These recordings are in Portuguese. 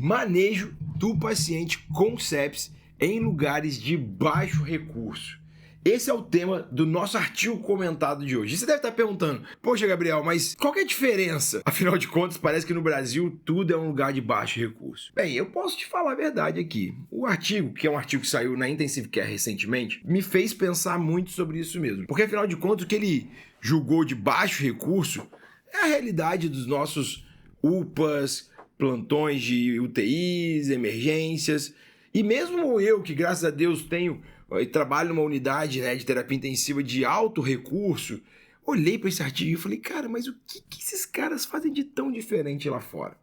Manejo do paciente com sepsis em lugares de baixo recurso. Esse é o tema do nosso artigo comentado de hoje. E você deve estar perguntando, poxa, Gabriel, mas qual que é a diferença? Afinal de contas, parece que no Brasil tudo é um lugar de baixo recurso. Bem, eu posso te falar a verdade aqui. O artigo, que é um artigo que saiu na Intensive Care recentemente, me fez pensar muito sobre isso mesmo. Porque afinal de contas, o que ele julgou de baixo recurso é a realidade dos nossos UPAs, plantões de UTIs, emergências. E mesmo eu, que graças a Deus trabalho numa unidade, né, de terapia intensiva de alto recurso, olhei para esse artigo e falei, cara, mas o que esses caras fazem de tão diferente lá fora?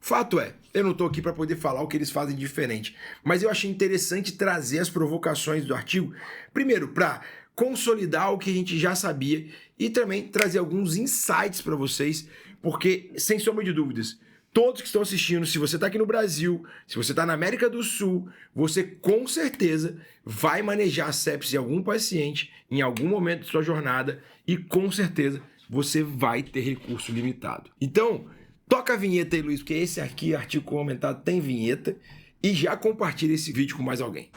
Fato é, eu não estou aqui para poder falar o que eles fazem de diferente, mas eu achei interessante trazer as provocações do artigo, primeiro, para consolidar o que a gente já sabia e também trazer alguns insights para vocês, porque, sem sombra de dúvidas, todos que estão assistindo, se você está aqui no Brasil, se você está na América do Sul, você com certeza vai manejar sepsis em algum paciente em algum momento de sua jornada e com certeza você vai ter recurso limitado. Então, toca a vinheta aí, Luiz, porque esse aqui, artigo comentado, tem vinheta e já compartilha esse vídeo com mais alguém.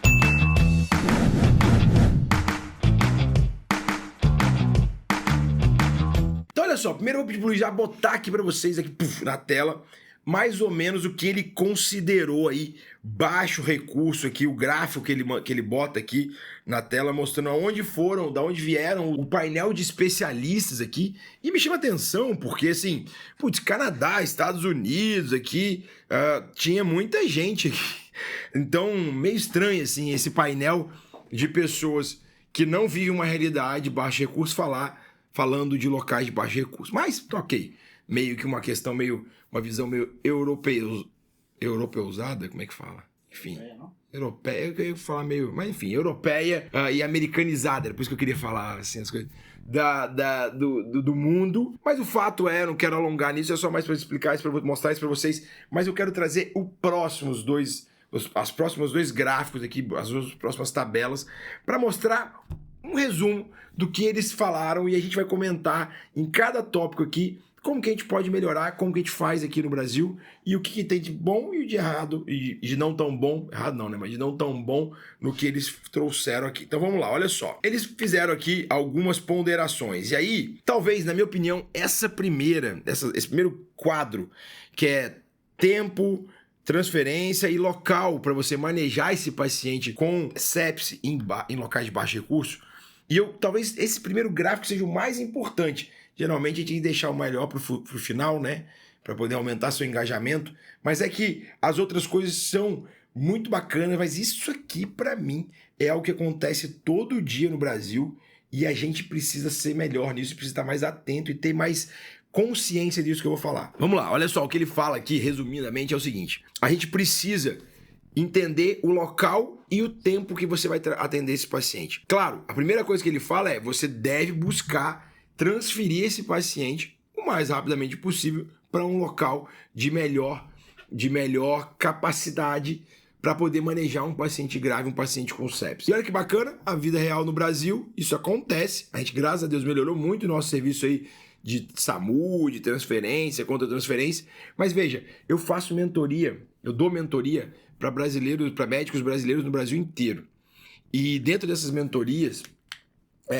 Então, olha só, primeiro eu vou pedir pro Luiz já botar aqui para vocês aqui, na tela, mais ou menos o que ele considerou aí baixo recurso aqui, o gráfico que ele bota aqui na tela, mostrando da onde vieram o painel de especialistas aqui. E me chama atenção, porque assim, Canadá, Estados Unidos aqui, tinha muita gente aqui. Então, meio estranho assim, esse painel de pessoas que não vivem uma realidade de baixo recurso falando de locais de baixo recurso. Mas, ok. Meio que uma visão meio europeusada, como é que fala? Enfim, europeia, eu ia falar meio, mas enfim, europeia e americanizada, era por isso que eu queria falar assim, as coisas do mundo. Mas o fato é, eu não quero alongar nisso, é só mais para explicar isso, para mostrar isso para vocês, mas eu quero trazer os próximos dois gráficos aqui, as próximas tabelas, para mostrar um resumo do que eles falaram e a gente vai comentar em cada tópico aqui como que a gente pode melhorar, como que a gente faz aqui no Brasil e o que tem de bom e de errado e de não tão bom, errado não, né, mas de não tão bom no que eles trouxeram aqui. Então vamos lá, olha só. Eles fizeram aqui algumas ponderações e aí, talvez, na minha opinião, esse primeiro quadro, que é tempo, transferência e local para você manejar esse paciente com sepsis em locais de baixo recurso, talvez esse primeiro gráfico seja o mais importante. Geralmente a gente tem que deixar o melhor pro final, né? Para poder aumentar seu engajamento. Mas é que as outras coisas são muito bacanas, mas isso aqui, para mim, é algo que acontece todo dia no Brasil e a gente precisa ser melhor nisso, precisa estar mais atento e ter mais consciência disso que eu vou falar. Vamos lá, olha só, o que ele fala aqui, resumidamente, é o seguinte. A gente precisa entender o local e o tempo que você vai atender esse paciente. Claro, a primeira coisa que ele fala é você deve buscar transferir esse paciente o mais rapidamente possível para um local de melhor capacidade para poder manejar um paciente grave, um paciente com sepsis. E olha que bacana, a vida real no Brasil, isso acontece. A gente, graças a Deus, melhorou muito o nosso serviço aí de SAMU, de transferência, contra transferência. Mas veja, eu dou mentoria para médicos brasileiros no Brasil inteiro. E dentro dessas mentorias,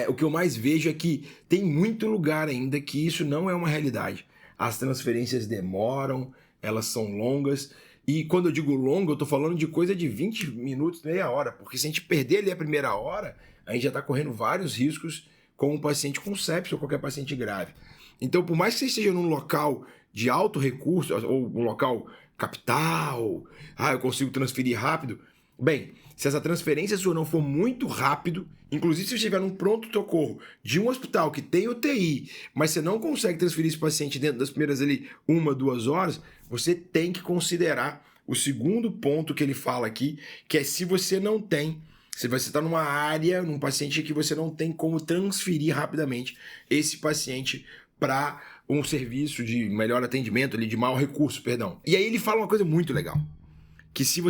o que eu mais vejo é que tem muito lugar ainda que isso não é uma realidade. As transferências demoram, elas são longas. E quando eu digo longa, eu estou falando de coisa de 20 minutos, meia hora. Porque se a gente perder ali a primeira hora, a gente já está correndo vários riscos com um paciente com sepsis ou qualquer paciente grave. Então, por mais que você esteja num local de alto recurso, ou um local capital, eu consigo transferir rápido, bem, se essa transferência sua não for muito rápido, inclusive se você estiver num pronto-socorro de um hospital que tem UTI, mas você não consegue transferir esse paciente dentro das primeiras 1, 2 horas, você tem que considerar o segundo ponto que ele fala aqui, que é se você está numa área, num paciente que você não tem como transferir rapidamente esse paciente para um serviço de melhor atendimento, de maior recurso, perdão. E aí ele fala uma coisa muito legal, que se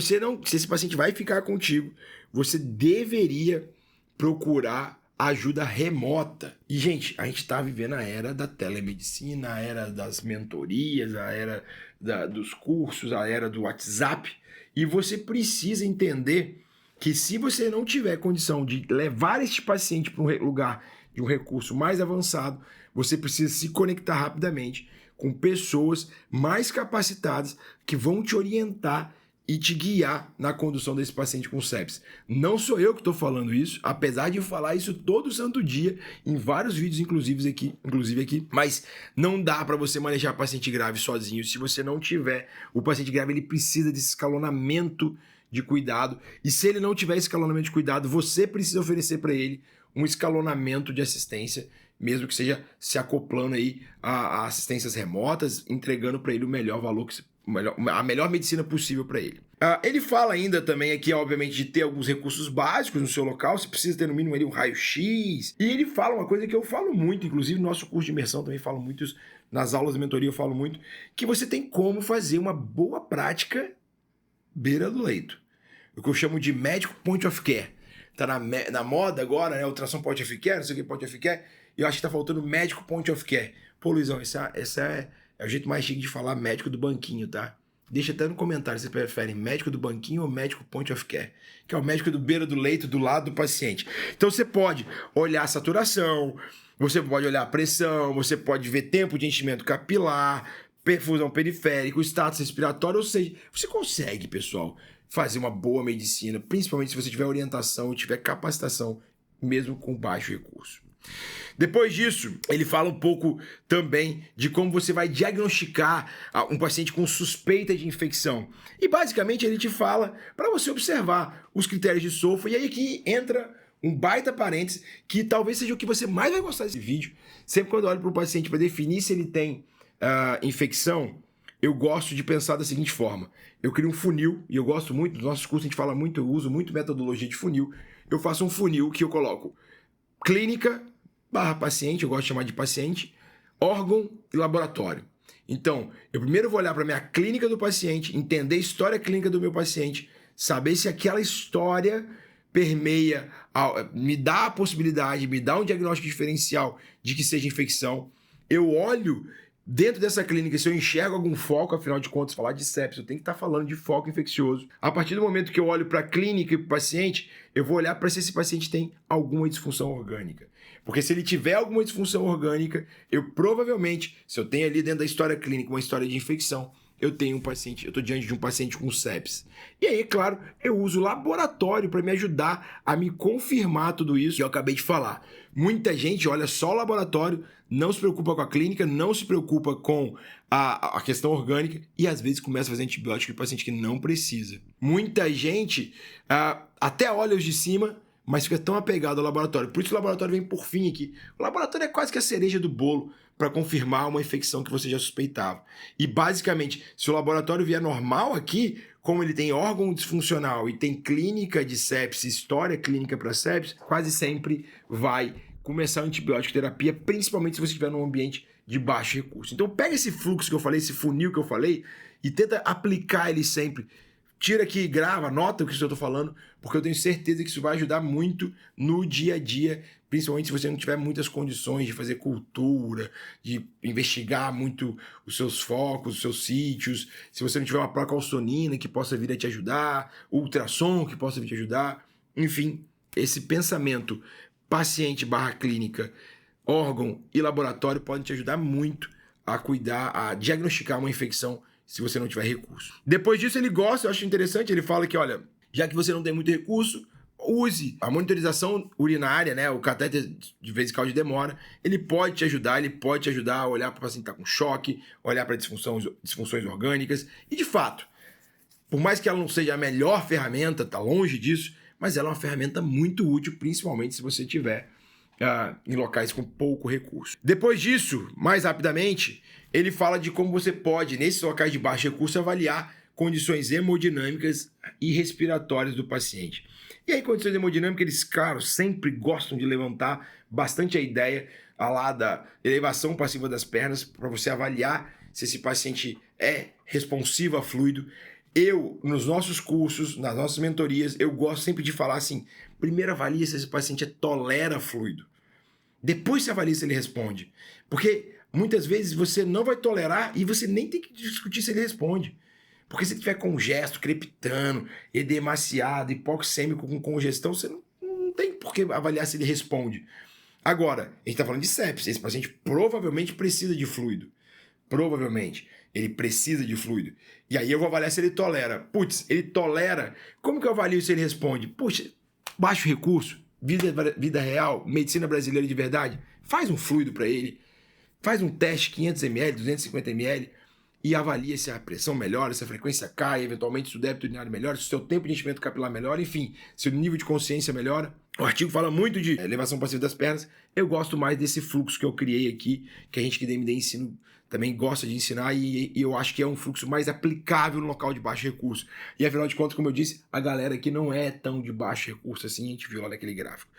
esse paciente vai ficar contigo, você deveria procurar ajuda remota. E, gente, a gente está vivendo a era da telemedicina, a era das mentorias, a era dos cursos, a era do WhatsApp, e você precisa entender que se você não tiver condição de levar este paciente para um lugar de um recurso mais avançado, você precisa se conectar rapidamente com pessoas mais capacitadas que vão te orientar e te guiar na condução desse paciente com sepsis. Não sou eu que estou falando isso, apesar de falar isso todo santo dia, em vários vídeos, inclusive aqui, mas não dá para você manejar paciente grave sozinho se você não tiver. O paciente grave ele precisa desse escalonamento de cuidado, e se ele não tiver escalonamento de cuidado, você precisa oferecer para ele um escalonamento de assistência, mesmo que seja se acoplando aí a assistências remotas, entregando para ele o melhor valor a melhor medicina possível para ele. Ele fala ainda também aqui, obviamente, de ter alguns recursos básicos no seu local. Você precisa ter no mínimo ali um raio-x. E ele fala uma coisa que eu falo muito, inclusive no nosso curso de imersão também falo muito isso, nas aulas de mentoria eu falo muito, que você tem como fazer uma boa prática beira do leito. O que eu chamo de médico point of care. Tá na moda agora, né? Ultrassom point of care, não sei o que point of care. E eu acho que tá faltando médico point of care. Pô, Luizão, essa é o jeito mais chique de falar médico do banquinho, tá? Deixa até no comentário se você prefere médico do banquinho ou médico point of care, que é o médico do beira do leito, do lado do paciente. Então você pode olhar a saturação, você pode olhar a pressão, você pode ver tempo de enchimento capilar, perfusão periférica, status respiratório, ou seja, você consegue, pessoal, fazer uma boa medicina, principalmente se você tiver orientação e tiver capacitação, mesmo com baixo recurso. Depois disso, ele fala um pouco também de como você vai diagnosticar um paciente com suspeita de infecção. E basicamente ele te fala para você observar os critérios de SOFA. E aí aqui entra um baita parênteses que talvez seja o que você mais vai gostar desse vídeo. Sempre quando eu olho para o paciente para definir se ele tem infecção, eu gosto de pensar da seguinte forma. Eu crio um funil, e eu gosto muito, nos nossos cursos a gente fala muito, eu uso muito metodologia de funil. Eu faço um funil que eu coloco clínica / paciente, eu gosto de chamar de paciente, órgão e laboratório. Então, eu primeiro vou olhar para a minha clínica do paciente, entender a história clínica do meu paciente, saber se aquela história permeia, me dá a possibilidade, me dá um diagnóstico diferencial de que seja infecção. Eu olho dentro dessa clínica, se eu enxergo algum foco, afinal de contas, falar de sepsis, eu tenho que estar falando de foco infeccioso. A partir do momento que eu olho para a clínica e para o paciente, eu vou olhar para se esse paciente tem alguma disfunção orgânica. Porque se ele tiver alguma disfunção orgânica, eu provavelmente, se eu tenho ali dentro da história clínica uma história de infecção, eu estou diante de um paciente com sepsis. E aí, é claro, eu uso o laboratório para me ajudar a me confirmar tudo isso que eu acabei de falar. Muita gente olha só o laboratório, não se preocupa com a clínica, não se preocupa com a questão orgânica e às vezes começa a fazer antibiótico em paciente que não precisa. Muita gente até olha os de cima, mas fica tão apegado ao laboratório. Por isso o laboratório vem por fim aqui. O laboratório é quase que a cereja do bolo para confirmar uma infecção que você já suspeitava. E basicamente, se o laboratório vier normal aqui, como ele tem órgão disfuncional e tem clínica de sepsis, história clínica para sepsis, quase sempre vai começar a antibiótico terapia, principalmente se você estiver num ambiente de baixo recurso. Então pega esse fluxo que eu falei, esse funil que eu falei, e tenta aplicar ele sempre. Tira aqui, grava, anota o que eu estou falando, porque eu tenho certeza que isso vai ajudar muito no dia a dia, principalmente se você não tiver muitas condições de fazer cultura, de investigar muito os seus focos, os seus sítios, se você não tiver uma placa calçonina que possa vir a te ajudar, ultrassom que possa vir a te ajudar, enfim, esse pensamento paciente / clínica, órgão e laboratório podem te ajudar muito a cuidar, a diagnosticar uma infecção se você não tiver recurso. Depois disso ele gosta, eu acho interessante, ele fala que, olha, já que você não tem muito recurso, use a monitorização urinária, né, o catéter de vesical de demora, ele pode te ajudar a olhar para o paciente que está com choque, olhar para disfunções orgânicas, e de fato, por mais que ela não seja a melhor ferramenta, está longe disso, mas ela é uma ferramenta muito útil, principalmente se você tiver em locais com pouco recurso. Depois disso, mais rapidamente, ele fala de como você pode, nesses locais de baixo recurso, avaliar condições hemodinâmicas e respiratórias do paciente. E aí, condições hemodinâmicas, eles, claro, sempre gostam de levantar bastante a ideia lá da elevação passiva das pernas para você avaliar se esse paciente é responsivo a fluido. Eu, nos nossos cursos, nas nossas mentorias, eu gosto sempre de falar assim, primeiro avalia se esse paciente tolera fluido. Depois você avalia se ele responde. Porque muitas vezes você não vai tolerar e você nem tem que discutir se ele responde. Porque se ele tiver com gesto, crepitando, edemaciado, hipoxêmico com congestão, você não tem por que avaliar se ele responde. Agora, a gente está falando de sepsis. Esse paciente provavelmente precisa de fluido. Provavelmente. Ele precisa de fluido. E aí eu vou avaliar se ele tolera. Putz, ele tolera. Como que eu avalio se ele responde? Puxa, baixo recurso, vida real, medicina brasileira de verdade. Faz um fluido para ele. Faz um teste 500 ml, 250 ml e avalia se a pressão melhora, se a frequência cai, eventualmente se o débito urinário melhora, se o seu tempo de enchimento capilar melhora, enfim, se o nível de consciência melhora. O artigo fala muito de elevação passiva das pernas. Eu gosto mais desse fluxo que eu criei aqui, que a gente que da MD ensino também gosta de ensinar e eu acho que é um fluxo mais aplicável no local de baixo recurso. E afinal de contas, como eu disse, a galera aqui não é tão de baixo recurso assim, a gente viu lá naquele gráfico.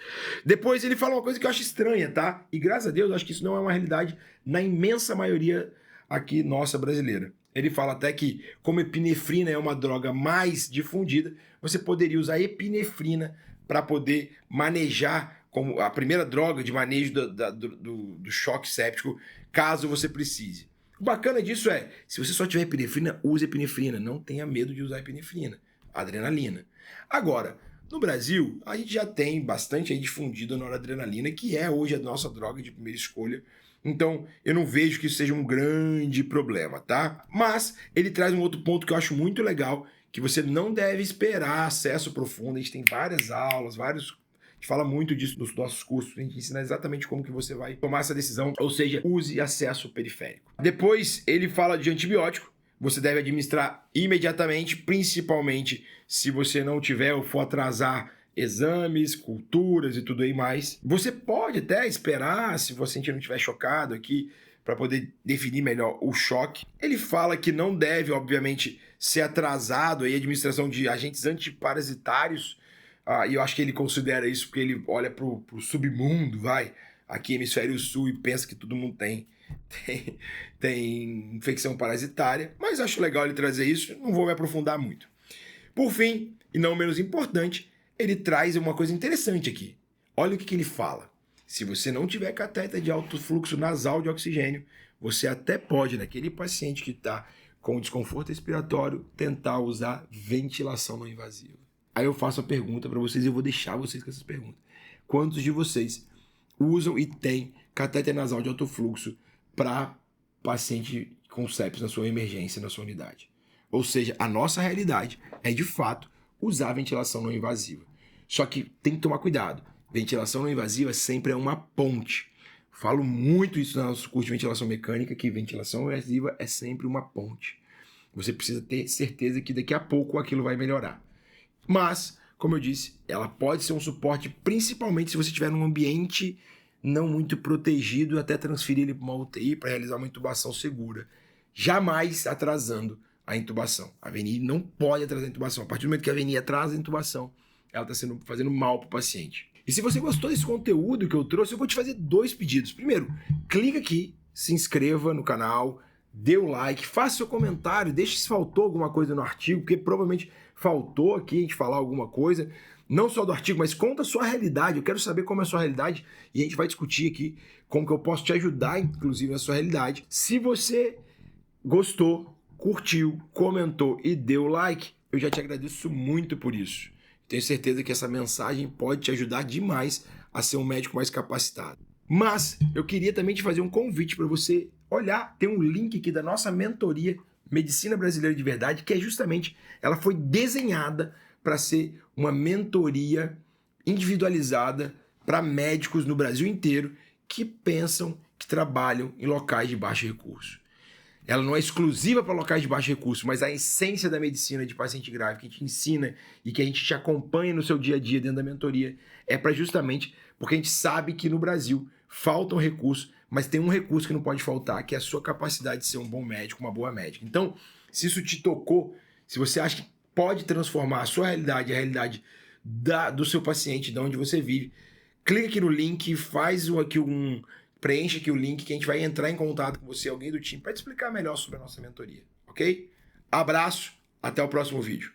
Depois ele fala uma coisa que eu acho estranha, tá? E graças a Deus, eu acho que isso não é uma realidade na imensa maioria aqui nossa brasileira. Ele fala até que, como epinefrina é uma droga mais difundida, você poderia usar epinefrina para poder manejar como a primeira droga de manejo do choque séptico, caso você precise. O bacana disso é, se você só tiver epinefrina, use epinefrina. Não tenha medo de usar epinefrina, adrenalina. Agora, no Brasil, a gente já tem bastante aí difundido a noradrenalina, que é hoje a nossa droga de primeira escolha. Então, eu não vejo que isso seja um grande problema, tá? Mas ele traz um outro ponto que eu acho muito legal, que você não deve esperar acesso profundo. A gente tem várias aulas, A gente fala muito disso nos nossos cursos, a gente ensina exatamente como que você vai tomar essa decisão, ou seja, use acesso periférico. Depois, ele fala de antibiótico. Você deve administrar imediatamente, principalmente se você não tiver ou for atrasar exames, culturas e tudo aí mais. Você pode até esperar, se você não estiver chocado aqui, para poder definir melhor o choque. Ele fala que não deve, obviamente, ser atrasado aí a administração de agentes antiparasitários, e eu acho que ele considera isso porque ele olha pro submundo, aqui hemisfério sul, e pensa que todo mundo tem infecção parasitária, mas acho legal ele trazer isso, não vou me aprofundar muito. Por fim, e não menos importante, ele traz uma coisa interessante aqui. Olha o que ele fala. Se você não tiver catéter de alto fluxo nasal de oxigênio, você até pode, naquele paciente que está com desconforto respiratório, tentar usar ventilação não invasiva. Aí eu faço a pergunta para vocês e eu vou deixar vocês com essas perguntas. Quantos de vocês usam e têm catéter nasal de alto fluxo para paciente com sepsis na sua emergência, na sua unidade? Ou seja, a nossa realidade é, de fato, usar ventilação não invasiva. Só que tem que tomar cuidado. Ventilação não invasiva sempre é uma ponte. Falo muito isso no nosso curso de ventilação mecânica, que ventilação não invasiva é sempre uma ponte. Você precisa ter certeza que daqui a pouco aquilo vai melhorar. Mas, como eu disse, ela pode ser um suporte, principalmente se você estiver num ambiente não muito protegido, até transferir ele para uma UTI para realizar uma intubação segura. Jamais atrasando a intubação. A VNI não pode atrasar a intubação. A partir do momento que a VNI atrasa a intubação, ela está fazendo mal para o paciente. E se você gostou desse conteúdo que eu trouxe, eu vou te fazer 2 pedidos. Primeiro, clica aqui, se inscreva no canal, dê o like, faça seu comentário, deixe se faltou alguma coisa no artigo, porque provavelmente faltou aqui a gente falar alguma coisa, não só do artigo, mas conta a sua realidade. Eu quero saber como é a sua realidade e a gente vai discutir aqui como que eu posso te ajudar, inclusive, na sua realidade. Se você gostou, curtiu, comentou e deu like, eu já te agradeço muito por isso. Tenho certeza que essa mensagem pode te ajudar demais a ser um médico mais capacitado. Mas eu queria também te fazer um convite para você olhar, tem um link aqui da nossa mentoria Medicina Brasileira de Verdade, que é justamente, ela foi desenhada para ser uma mentoria individualizada para médicos no Brasil inteiro que pensam, que trabalham em locais de baixo recurso. Ela não é exclusiva para locais de baixo recurso, mas a essência da medicina de paciente grave que a gente ensina e que a gente te acompanha no seu dia a dia dentro da mentoria é para justamente porque a gente sabe que no Brasil faltam recursos, mas tem um recurso que não pode faltar, que é a sua capacidade de ser um bom médico, uma boa médica. Então, se isso te tocou, se você acha que pode transformar a sua realidade, a realidade do seu paciente, de onde você vive, clica aqui no link, preenche aqui o link que a gente vai entrar em contato com você, alguém do time, para te explicar melhor sobre a nossa mentoria, ok? Abraço, até o próximo vídeo.